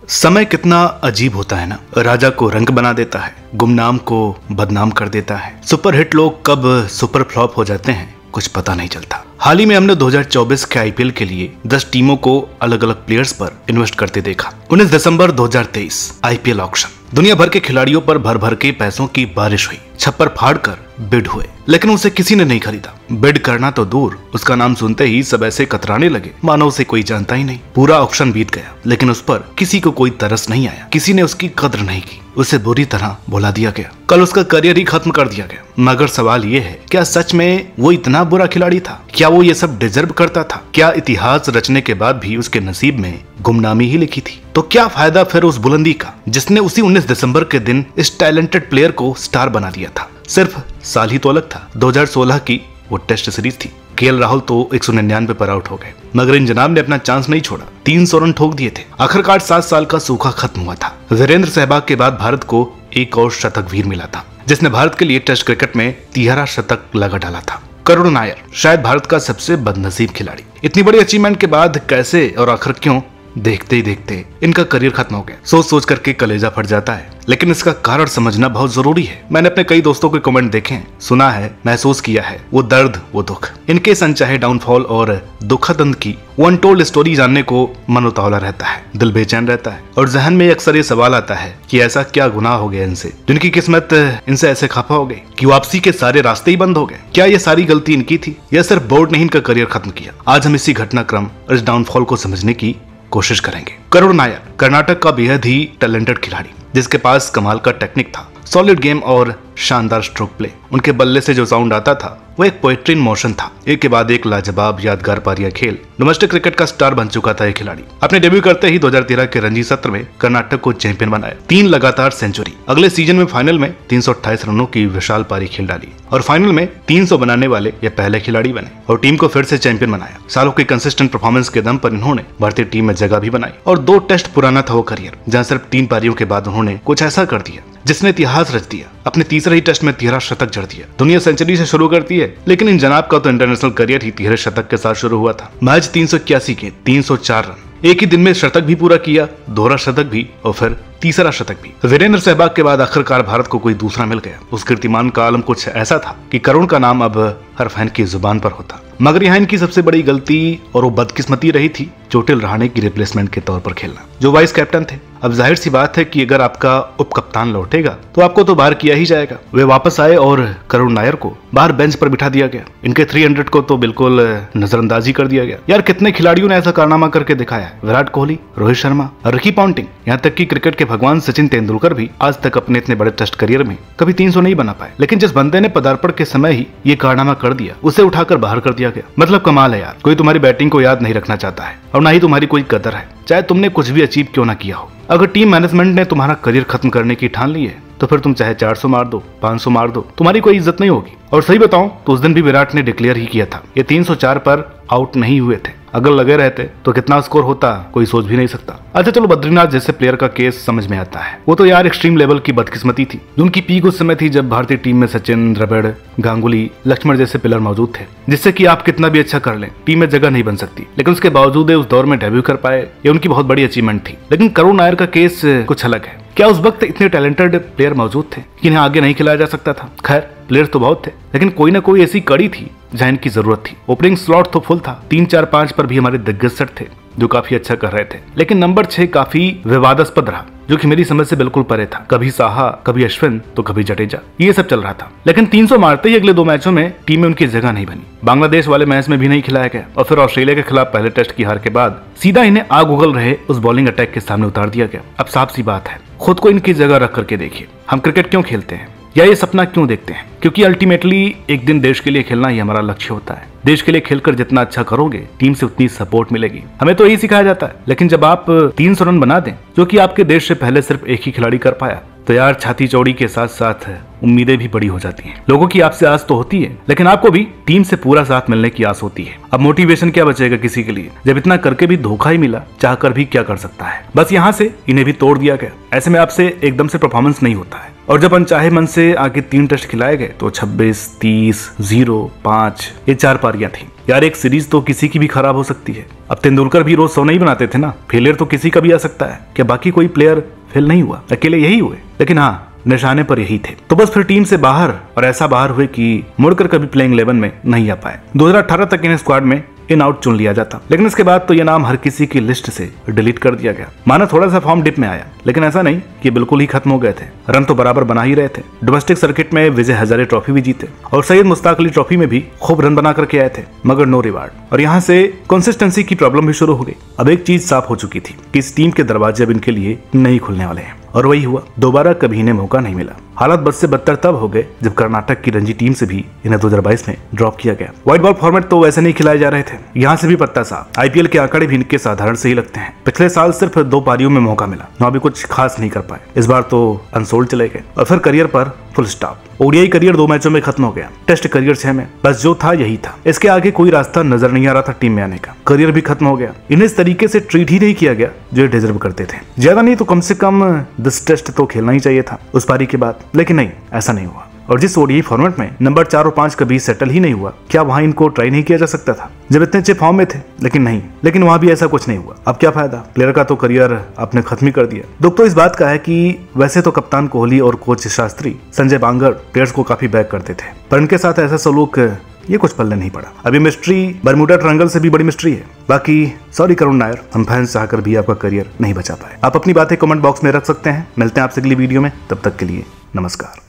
समय कितना अजीब होता है ना। राजा को रंग बना देता है, गुमनाम को बदनाम कर देता है। सुपरहिट लोग कब सुपर फ्लॉप हो जाते हैं कुछ पता नहीं चलता। हाल ही में हमने 2024 के आईपीएल के लिए 10 टीमों को अलग अलग प्लेयर्स पर इन्वेस्ट करते देखा। 19 दिसंबर 2023 आईपीएल ऑक्शन। दुनिया भर के खिलाड़ियों पर भर भर के पैसों की बारिश हुई। छप्पर फाड़ कर बिड हुए, लेकिन उसे किसी ने नहीं खरीदा। बिड करना तो दूर, उसका नाम सुनते ही सब ऐसे कतराने लगे मानो उसे कोई जानता ही नहीं। पूरा ऑक्शन बीत गया, लेकिन उस पर किसी को कोई तरस नहीं आया। किसी ने उसकी कद्र नहीं की, उसे बुरी तरह भुला दिया गया। कल उसका करियर ही खत्म कर दिया गया। मगर सवाल ये है, क्या सच में वो इतना बुरा खिलाड़ी था? क्या वो ये सब डिजर्व करता था? क्या इतिहास रचने के बाद भी उसके नसीब में गुमनामी ही लिखी थी? तो क्या फायदा फिर उस बुलंदी का जिसने उसी 19 दिसंबर के दिन इस टैलेंटेड प्लेयर को स्टार बना दिया था? सिर्फ साल ही तो अलग था। 2016 की वो टेस्ट सीरीज थी। केएल राहुल तो 199 पर आउट हो गए, मगर इन जनाब ने अपना चांस नहीं छोड़ा। 300 रन ठोक दिए थे। आखिरकार 7 साल का सूखा खत्म हुआ था। वीरेंद्र सहवाग के बाद भारत को एक और शतक वीर मिला था, जिसने भारत के लिए टेस्ट क्रिकेट में 13 शतक लगा डाला था। करुण नायर, शायद भारत का सबसे बदनसीब खिलाड़ी। इतनी बड़ी अचीवमेंट के बाद कैसे और आखिर क्यों देखते ही देखते इनका करियर खत्म हो गया। सोच सोच करके कलेजा फट जाता है, लेकिन इसका कारण समझना बहुत जरूरी है। मैंने अपने कई दोस्तों के कमेंट देखे हैं, सुना है, महसूस किया है। वो दर्द, वो दुख, इनके इस अनचाहे डाउनफॉल और दुखद अंत की वो अनटोल्ड स्टोरी जानने को मन उतावला रहता है, दिल बेचैन रहता है। और जहन में अक्सर ये सवाल आता है कि ऐसा क्या गुनाह हो गया इनसे, जिनकी किस्मत इनसे ऐसे खफा हो गई कि वापसी के सारे रास्ते ही बंद हो गए। क्या ये सारी गलती इनकी थी या सिर्फ बोर्ड ने इनका करियर खत्म किया? आज हम इसी घटनाक्रम और इस डाउनफॉल को समझने की कोशिश करेंगे। करुण नायर कर्नाटक का बेहद ही टैलेंटेड खिलाड़ी, जिसके पास कमाल का टेक्निक था, सॉलिड गेम और शानदार स्ट्रोक प्ले। उनके बल्ले से जो साउंड आता था वो एक पोएट्री इन मोशन था। एक के बाद एक लाजवाब यादगार पारियां खेल डोमेस्टिक क्रिकेट का स्टार बन चुका था ये खिलाड़ी। अपने डेब्यू करते ही 2013 के रणजी सत्र में कर्नाटक को चैंपियन बनाया। 3 लगातार सेंचुरी। अगले सीजन में फाइनल में 328 रनों की विशाल पारी खेल डाली और फाइनल में 300 बनाने वाले ये पहले खिलाड़ी बने और टीम को फिर से चैंपियन बनाया। सालों की कंसिस्टेंट परफॉर्मेंस के दम पर इन्होंने भारतीय टीम में जगह भी बनाई। और 2 टेस्ट पुराना था वो करियर, जहाँ सिर्फ 3 पारियों के बाद उन्होंने कुछ ऐसा कर दिया जिसने इतिहास रच दिया। अपने तीसरे ही टेस्ट में 13 शतक जड़ दिया। दुनिया सेंचुरी से शुरू करती है, लेकिन इन जनाब का तो इंटरनेशनल करियर ही 13 शतक के साथ शुरू हुआ था। मैच 381 के 304 रन। एक ही दिन में शतक भी पूरा किया, दोहरा शतक भी और फिर तीसरा शतक भी। वीरेंद्र सहवाग के बाद आखिरकार भारत को कोई दूसरा मिल गया। उस कीर्तिमान का आलम कुछ ऐसा था कि करुण का नाम अब हर फैन की जुबान पर होता। मगर यहाँ इनकी सबसे बड़ी गलती और वो बदकिस्मती रही थी चोटिल रहाणे की रिप्लेसमेंट के तौर पर खेलना, जो वाइस कैप्टन थे। अब जाहिर सी बात है कि अगर आपका उप कप्तान लौटेगा तो आपको तो बाहर किया ही जाएगा। वे वापस आए और करुण नायर को बाहर बेंच पर बिठा दिया गया। इनके 300 को तो बिल्कुल नजरअंदाजी कर दिया गया। यार कितने खिलाड़ियों ने ऐसा कारनामा करके दिखाया है। विराट कोहली, रोहित शर्मा, रिकी पॉन्टिंग, यहाँ तक कि क्रिकेट के भगवान सचिन तेंदुलकर भी आज तक अपने इतने बड़े टेस्ट करियर में कभी 300 नहीं बना पाए। लेकिन जिस बंदे ने पदार्पण के समय ही ये कारनामा कर दिया, उसे उठाकर बाहर कर दिया गया। मतलब कमाल है यार। कोई तुम्हारी बैटिंग को याद नहीं रखना चाहता है और ना ही तुम्हारी कोई कदर है, चाहे तुमने कुछ भी अचीव क्यों ना किया हो। अगर टीम मैनेजमेंट ने तुम्हारा करियर खत्म करने की ठान ली है तो फिर तुम चाहे 400 मार दो, 500 मार दो, तुम्हारी कोई इज्जत नहीं होगी। और सही बताऊं तो उस दिन भी विराट ने डिक्लेयर ही किया था। ये 304 पर आउट नहीं हुए थे। अगर लगे रहते तो कितना स्कोर होता कोई सोच भी नहीं सकता। अच्छा चलो, बद्रीनाथ जैसे प्लेयर का केस समझ में आता है। वो तो यार एक्सट्रीम लेवल की बदकिस्मती थी। उनकी पीक उस समय थी जब भारतीय टीम में सचिन, द्रविड़, गांगुली, लक्ष्मण जैसे प्लेयर मौजूद थे, जिससे कि आप कितना भी अच्छा कर लें टीम में जगह नहीं बन सकती। लेकिन उसके बावजूद उस दौर में डेब्यू कर पाए, ये उनकी बहुत बड़ी अचीवमेंट थी। लेकिन करुण नायर का केस कुछ अलग है। क्या उस वक्त इतने टैलेंटेड प्लेयर मौजूद थे कि इन्हें आगे नहीं खिलाया जा सकता था? खैर प्लेयर्स तो बहुत थे, लेकिन कोई ना कोई ऐसी कड़ी थी जहां इनकी जरूरत थी। ओपनिंग स्लॉट तो फुल था। 3, 4, 5 पर भी हमारे दिग्गज सेट थे जो काफी अच्छा कर रहे थे। लेकिन नंबर 6 काफी विवादास्पद रहा, जो कि मेरी समझ से बिल्कुल परे था। कभी साहा, कभी अश्विन तो कभी जडेजा, ये सब चल रहा था। लेकिन 300 मारते ही अगले 2 मैचों में टीम में उनकी जगह नहीं बनी। बांग्लादेश वाले मैच में भी नहीं खिलाया गया और फिर ऑस्ट्रेलिया के खिलाफ पहले टेस्ट की हार के बाद सीधा इन्हें आग उगल रहे उस बॉलिंग अटैक के सामने उतार दिया गया। अब साफ सी बात है, खुद को इनकी जगह रख करके देखिए। हम क्रिकेट क्यों खेलते हैं या ये सपना क्यों देखते हैं? क्योंकि अल्टीमेटली एक दिन देश के लिए खेलना ही हमारा लक्ष्य होता है। देश के लिए खेलकर जितना अच्छा करोगे, टीम से उतनी सपोर्ट मिलेगी। हमें तो यही सिखाया जाता है। लेकिन जब आप 300 रन बना दें, जो कि आपके देश से पहले सिर्फ एक ही खिलाड़ी कर पाया, तो यार छाती चौड़ी के साथ साथ उम्मीदें भी बड़ी हो जाती हैं। लोगों की आपसे आस तो होती है, लेकिन आपको भी टीम से पूरा साथ मिलने की आस होती है। अब मोटिवेशन क्या बचेगा किसी के लिए, जब इतना करके भी धोखा ही मिला, चाहकर भी क्या कर सकता है। बस यहाँ से इन्हें भी तोड़ दिया गया। ऐसे में आपसे एकदम से परफॉर्मेंस नहीं होता है। और जब अनचाहे मन से आगे 3 टेस्ट खिलाए गए तो 26, 30, 0, 5 ये 4 पारियां थी। यार एक सीरीज तो किसी की भी खराब हो सकती है। अब तेंदुलकर भी रोज 100 नहीं बनाते थे ना, फेलियर तो किसी का भी आ सकता है। क्या बाकी कोई प्लेयर फेल नहीं हुआ, अकेले यही हुए? लेकिन हाँ, निशाने पर यही थे। तो बस फिर टीम से बाहर, और ऐसा बाहर हुए कि मुड़कर कभी प्लेइंग 11 में नहीं आ पाए। 2018 तक इन्हें स्क्वाड में इन आउट चुन लिया जाता, लेकिन इसके बाद तो ये नाम हर किसी की लिस्ट से डिलीट कर दिया गया। माना थोड़ा सा फॉर्म डिप में आया, लेकिन ऐसा नहीं कि बिल्कुल ही खत्म हो गए थे। रन तो बराबर बना ही रहे थे। डोमेस्टिक सर्किट में विजय हजारे ट्रॉफी भी जीते और सैयद मुश्ताक अली ट्रॉफी में भी खूब रन बना करके आए थे, मगर नो रिवार्ड। और यहाँ से कंसिस्टेंसी की प्रॉब्लम भी शुरू हो गई। अब एक चीज साफ हो चुकी थी कि इस टीम के दरवाजे अब इनके लिए नहीं खुलने वाले हैं, और वही हुआ। दोबारा कभी इन्हें मौका नहीं मिला। हालात बद से बदतर तब हो गए जब कर्नाटक की रणजी टीम से भी इन्हें 2022 में ड्रॉप किया गया। व्हाइट बॉल फॉर्मेट तो वैसे नहीं खिलाए जा रहे थे। यहाँ से भी पत्ता साफ। आईपीएल के आंकड़े भी इनके साधारण से ही लगते हैं। पिछले साल सिर्फ 2 पारियों में मौका मिला, वहाँ भी कुछ खास नहीं कर पाए। इस बार तो अनसोल्ड चले गए और फिर करियर पर फुल स्टॉप। ओडीआई करियर 2 मैचों में खत्म हो गया, टेस्ट करियर 6 में। बस जो था यही था, इसके आगे कोई रास्ता नजर नहीं आ रहा था टीम में आने का। करियर भी खत्म हो गया। इन्हें इस तरीके से ट्रीट ही नहीं किया गया जो डिजर्व करते थे। ज्यादा नहीं तो कम से कम 10 टेस्ट तो खेलना ही चाहिए था उस पारी के बाद, लेकिन नहीं, ऐसा नहीं हुआ। और जिस ओडीआई फॉर्मेट में नंबर 4 और 5 कभी सेटल ही नहीं हुआ, क्या वहां इनको ट्राई नहीं किया जा सकता था जब इतने अच्छे फॉर्म में थे? लेकिन नहीं, लेकिन वहां भी ऐसा कुछ नहीं हुआ। अब क्या फायदा, प्लेयर का तो करियर आपने खत्म ही कर दिया। दुख तो इस बात का है कि वैसे तो कप्तान कोहली और कोच शास्त्री संजय बांगर प्लेयर्स को काफी बैक करते थे, पर इनके साथ ऐसा सलूक ये कुछ पल्ले नहीं पड़ा। अभी मिस्ट्री बरमूडा ट्रायंगल से भी बड़ी मिस्ट्री है। बाकी सॉरी करुण नायर, हम फैंस चाहकर भी आपका करियर नहीं बचा पाए। आप अपनी बातें कमेंट बॉक्स में रख सकते हैं। मिलते हैं आपसे अगली वीडियो में, तब तक के लिए नमस्कार।